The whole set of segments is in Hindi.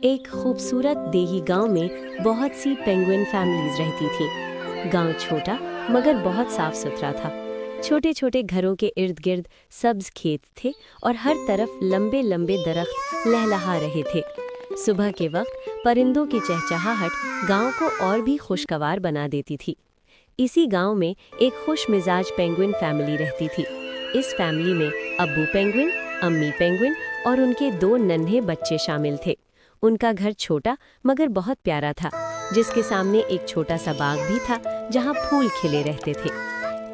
एक खूबसूरत देही गांव में बहुत सी पेंगुइन फैमिलीज रहती थीं। गांव छोटा मगर बहुत साफ सुथरा था। छोटे छोटे घरों के इर्द गिर्द सब्ज खेत थे और हर तरफ लंबे लंबे दरख्त लहलहा रहे थे। सुबह के वक्त परिंदों की चहचहाहट गांव को और भी खुशगवार बना देती थी। इसी गांव में एक खुश मिजाज पेंगुइन फैमिली रहती थी। इस फैमिली में अब्बू पेंगुइन, अम्मी पेंगुइन और उनके दो नन्हे बच्चे शामिल थे। उनका घर छोटा मगर बहुत प्यारा था, जिसके सामने एक छोटा सा बाग भी था जहां फूल खिले रहते थे।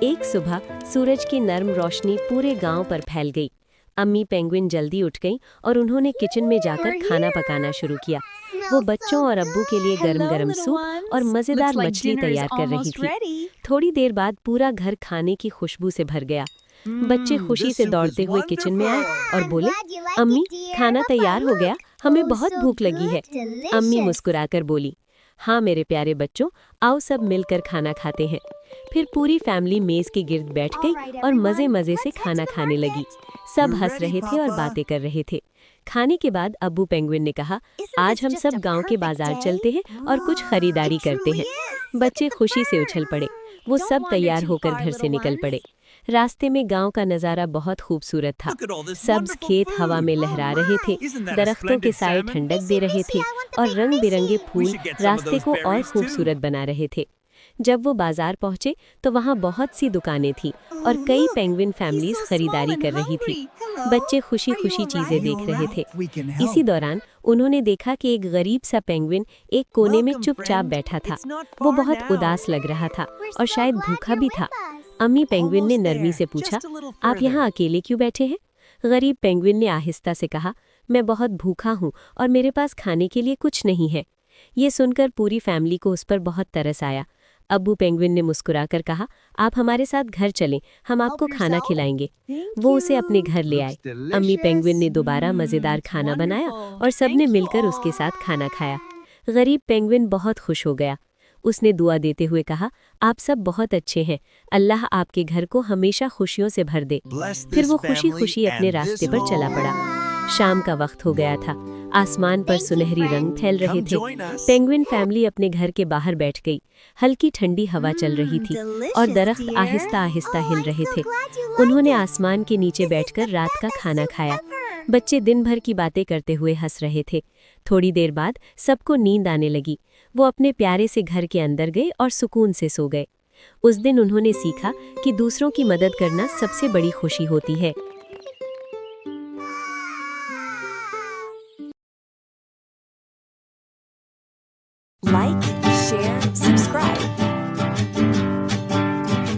एक सुबह सूरज की नर्म रोशनी पूरे गांव पर फैल गई। अम्मी पेंगुइन जल्दी उठ गईं और उन्होंने किचन में जाकर खाना पकाना शुरू किया। वो बच्चों और अब्बू के लिए गरम गरम सूप और मज़ेदार मछली तैयार कर रही थी। थोड़ी देर बाद पूरा घर खाने की खुशबू से भर गया। बच्चे खुशी से दौड़ते हुए किचन में आए और बोले, अम्मी, खाना तैयार हो गया, हमें बहुत भूख लगी है। अम्मी मुस्कुराकर बोली, हाँ मेरे प्यारे बच्चों, आओ सब मिलकर खाना खाते हैं। फिर पूरी फैमिली मेज के गिर्द बैठ गई और मजे मजे से खाना खाने लगी। सब हंस रहे थे और बातें कर रहे थे। खाने के बाद अब्बू पेंगुइन ने कहा, आज हम सब गांव के बाजार चलते हैं और कुछ खरीदारी करते हैं। बच्चे खुशी से उछल पड़े। वो सब तैयार होकर घर से निकल पड़े। रास्ते में गांव का नज़ारा बहुत खूबसूरत था। सब्ज खेत हवा में लहरा रहे थे, दरख्तों के साए ठंडक दे रहे थे और रंग बिरंगे फूल रास्ते को और खूबसूरत बना रहे थे। जब वो बाजार पहुंचे तो वहां बहुत सी दुकानें थीं और कई पेंगुइन फैमिलीज खरीदारी कर रही थी। बच्चे खुशी खुशी चीजें देख रहे थे। इसी दौरान उन्होंने देखा कि एक गरीब सा पेंगुइन एक कोने में चुपचाप बैठा था। वो बहुत उदास लग रहा था और शायद भूखा भी था। अम्मी पेंगुइन ने नरमी से पूछा, आप यहाँ अकेले क्यों बैठे हैं? गरीब पेंगुइन ने आहिस्ता से कहा, मैं बहुत भूखा हूँ और मेरे पास खाने के लिए कुछ नहीं है। ये सुनकर पूरी फैमिली को उस पर बहुत तरस आया। अब्बू पेंगुइन ने मुस्कुराकर कहा, आप हमारे साथ घर चलें, हम आपको खाना खिलाएंगे। वो उसे अपने घर ले आए। अम्मी पेंगुइन ने दोबारा मज़ेदार खाना बनाया और सबने मिलकर उसके साथ खाना खाया। गरीब पेंगुइन बहुत खुश हो गया। उसने दुआ देते हुए कहा, आप सब बहुत अच्छे हैं, अल्लाह आपके घर को हमेशा खुशियों से भर दे। फिर वो खुशी खुशी अपने रास्ते पर चला पड़ा। शाम का वक्त हो गया था। आसमान पर सुनहरी रंग फैल रहे थे। पेंगुइन फैमिली अपने घर के बाहर बैठ गई। हल्की ठंडी हवा चल रही थी और दरख्त आहिस्ता आहिस्ता हिल रहे थे। उन्होंने आसमान के नीचे बैठकर रात का खाना खाया। बच्चे दिन भर की बातें करते हुए हंस रहे थे। थोड़ी देर बाद सबको नींद आने लगी। वो अपने प्यारे से घर के अंदर गए और सुकून से सो गए। उस दिन उन्होंने सीखा कि दूसरों की मदद करना सबसे बड़ी खुशी होती है। Like